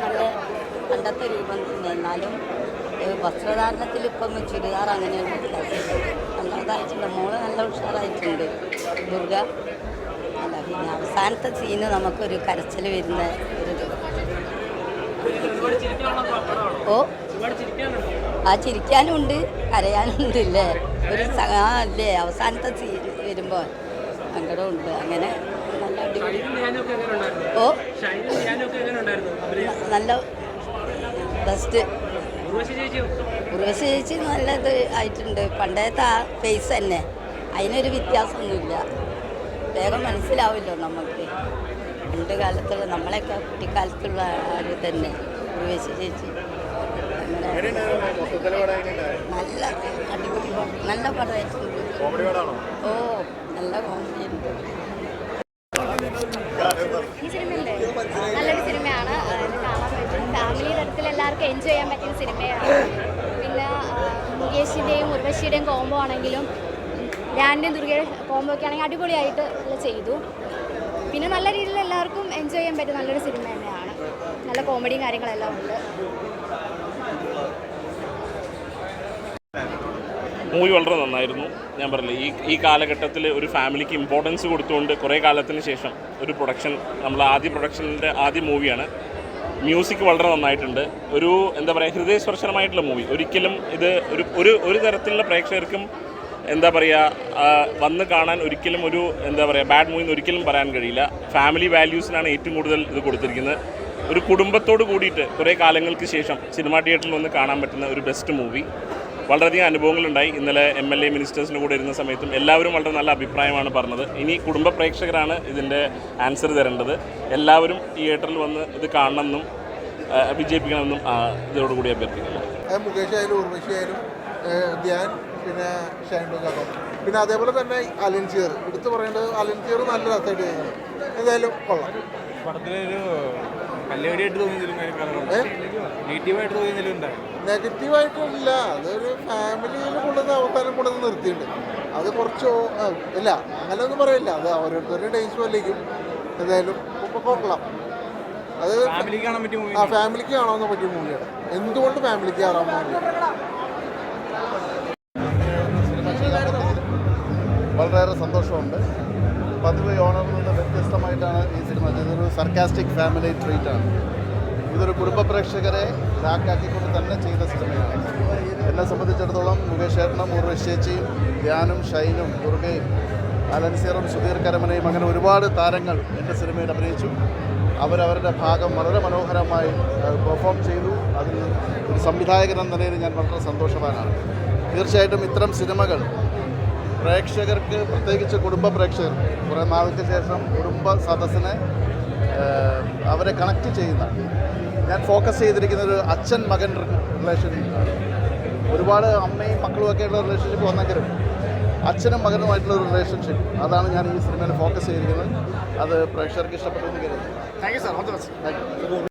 നല്ല പണ്ടത്തെ രൂപം തന്നെ. എന്നാലും വസ്ത്രധാരണത്തിൽ ഇപ്പം ചുരിദാർ അങ്ങനെയാണ് നല്ലതായിട്ടുണ്ട്. മോള് നല്ല ഉഷാറായിട്ടുണ്ട് ദുർഗ. അല്ല പിന്നെ അവസാനത്തെ സീന് നമുക്കൊരു കരച്ചിൽ വരുന്ന ഒരു ഓ ആ ചിരിക്കാനും ഉണ്ട് കരയാനും ഉണ്ട് അല്ലേ ഒരു അല്ലേ അവസാനത്തെ സീൻ വരുമ്പോൾ സങ്കടമുണ്ട്. അങ്ങനെ നല്ല അടിപൊളി. ഓ നല്ല ബെസ്റ്റ്. ഉർവശി ചേച്ചി നല്ലത് ആയിട്ടുണ്ട്. പണ്ടത്തെ ആ ഫേസ് തന്നെ, അതിനൊരു വ്യത്യാസമൊന്നുമില്ല. വേഗം മനസ്സിലാവില്ലോ നമുക്ക്. പണ്ട് കാലത്തുള്ള നമ്മളെയൊക്കെ കുട്ടിക്കാലത്തുള്ള ആര് തന്നെ ഉർവശി ചേച്ചി. അങ്ങനെ നല്ല അടിപൊളി നല്ല പടമായിട്ടുണ്ട്. ഓ നല്ല കോമഡി ഉണ്ട്. ഈ സിനിമയില്ലേ നല്ലൊരു സിനിമയാണ്, കാണാൻ പറ്റും. ഫാമിലി തരത്തിൽ എല്ലാവർക്കും എൻജോയ് ചെയ്യാൻ പറ്റിയ സിനിമയാണ്. പിന്നെ മുകേഷിൻ്റെയും ഉർവശിയുടെയും കോംബോ ആണെങ്കിലും ഞാൻ്റെയും ദുർഗയുടെ കോംബോ ഒക്കെ ആണെങ്കിൽ അടിപൊളിയായിട്ട് ചെയ്തു. പിന്നെ നല്ല രീതിയിൽ എല്ലാവർക്കും എൻജോയ് ചെയ്യാൻ പറ്റിയ നല്ലൊരു സിനിമ തന്നെയാണ്. നല്ല കോമഡിയും കാര്യങ്ങളെല്ലാം ഉണ്ട്. മൂവി വളരെ നന്നായിരുന്നു. ഞാൻ പറഞ്ഞില്ലേ, ഈ കാലഘട്ടത്തിൽ ഒരു ഫാമിലിക്ക് ഇമ്പോർട്ടൻസ് കൊടുത്തുകൊണ്ട് കുറേ കാലത്തിന് ശേഷം ഒരു പ്രൊഡക്ഷൻ, നമ്മൾ ആദ്യ മൂവിയാണ്. മ്യൂസിക് വളരെ നന്നായിട്ടുണ്ട്. ഒരു എന്താ പറയുക, ഹൃദയസ്പർശനമായിട്ടുള്ള മൂവി. ഒരിക്കലും ഇത് ഒരു തരത്തിലുള്ള പ്രേക്ഷകർക്കും എന്താ പറയുക വന്ന് കാണാൻ ഒരിക്കലും ഒരു എന്താ പറയുക ബാഡ് മൂവി എന്ന് ഒരിക്കലും പറയാൻ കഴിയില്ല. ഫാമിലി വാല്യൂസിനാണ് ഏറ്റവും കൂടുതൽ ഇത് കൊടുത്തിരിക്കുന്നത്. ഒരു കുടുംബത്തോട് കൂടിയിട്ട് കുറേ കാലങ്ങൾക്ക് ശേഷം സിനിമാ തിയേറ്ററിൽ വന്ന് കാണാൻ പറ്റുന്ന ഒരു ബെസ്റ്റ് മൂവി. വളരെയധികം അനുഭവങ്ങളുണ്ടായി. ഇന്നലെ MLA മിനിസ്റ്റേഴ്സിന് കൂടെ ഇരുന്ന സമയത്തും എല്ലാവരും വളരെ നല്ല അഭിപ്രായമാണ് പറഞ്ഞത്. ഇനി കുടുംബ പ്രേക്ഷകരാണ് ഇതിൻ്റെ ആൻസർ തരേണ്ടത്. എല്ലാവരും തിയേറ്ററിൽ വന്ന് ഇത് കാണണമെന്നും വിജയിപ്പിക്കണമെന്നും ഇതോടുകൂടി അഭ്യർത്ഥിക്കുന്നു. മുകേഷ് ആയാലും ഉർവശി ആയാലും ധ്യാൻ പിന്നെ ഷൈൻഡോ, പിന്നെ അതേപോലെ തന്നെ അലൻസിയർ എടുത്ത് പറയേണ്ടത്. അലൻസിയർ നല്ല രസമായിട്ട് ചെയ്യുന്നത്. എന്തായാലും കൊള്ളാം. പടത്തിലൊരു കല്ലുകടിയായിട്ട് തോന്നിയതിലും നെഗറ്റീവായിട്ട് തോന്നിയതിലും ഉണ്ടായി. നെഗറ്റീവായിട്ടില്ല, അതൊരു ഫാമിലിയിൽ അവസാനം കൊണ്ടുവന്ന് നിർത്തിയിട്ടുണ്ട്. അത് കുറച്ച് ഇല്ല അങ്ങനെയൊന്നും പറയില്ല, അത് ഓരോരുത്തരുടെ ടേസ്റ്റ് പോലേക്കും. എന്തായാലും കൊള്ളാം. അത് ഫാമിലിക്ക് കാണാൻ പറ്റിയ മൂവിയാണ്. എന്തുകൊണ്ട് ഫാമിലിക്ക് കാണാൻ വളരെയേറെ സന്തോഷമുണ്ട്. പതിവ് ഓണറിൽ നിന്ന് വ്യത്യസ്തമായിട്ടാണ് ഈ സിനിമ. ഇതൊരു സർക്കാസ്റ്റിക് ഫാമിലി ട്രീറ്റാണ്. ഇതൊരു കുടുംബ പ്രേക്ഷകരെ ലാക്കാക്കിക്കൊണ്ട് തന്നെ ചെയ്ത സിനിമയാണ്. എന്നെ സംബന്ധിച്ചിടത്തോളം മുകേഷ് ചേട്ടനും ഉർവശി ചേച്ചിയും ധ്യാനും ഷൈനും ദുർഗയും അലൻസിയറും സുധീർ കരമനയും അങ്ങനെ ഒരുപാട് താരങ്ങൾ എൻ്റെ സിനിമയിൽ അഭിനയിച്ചു. അവരവരുടെ ഭാഗം വളരെ മനോഹരമായി പെർഫോം ചെയ്തു. അതിൽ ഒരു സംവിധായകൻ എന്ന നിലയിൽ ഞാൻ വളരെ സന്തോഷവാനാണ്. തീർച്ചയായിട്ടും ഇത്തരം സിനിമകൾ പ്രേക്ഷകർക്ക്, പ്രത്യേകിച്ച് കുടുംബ പ്രേക്ഷകർ, കുറേ നാൾക്ക് ശേഷം കുടുംബ സദസ്സിനെ അവരെ കണക്റ്റ് ചെയ്യുന്ന, ഞാൻ ഫോക്കസ് ചെയ്തിരിക്കുന്ന ഒരു അച്ഛൻ മകൻ റിലേഷൻഷിപ്പാണ്. ഒരുപാട് അമ്മയും മക്കളുമൊക്കെയുള്ള റിലേഷൻഷിപ്പ് വന്നെങ്കിലും അച്ഛനും മകനുമായിട്ടുള്ള ഒരു റിലേഷൻഷിപ്പ്, അതാണ് ഞാൻ ഈ സിനിമയിൽ ഫോക്കസ് ചെയ്തിരിക്കുന്നത്. അത് പ്രേക്ഷകർക്ക് ഇഷ്ടപ്പെട്ടു എന്ന് കരുതുന്നു. Thank you sir.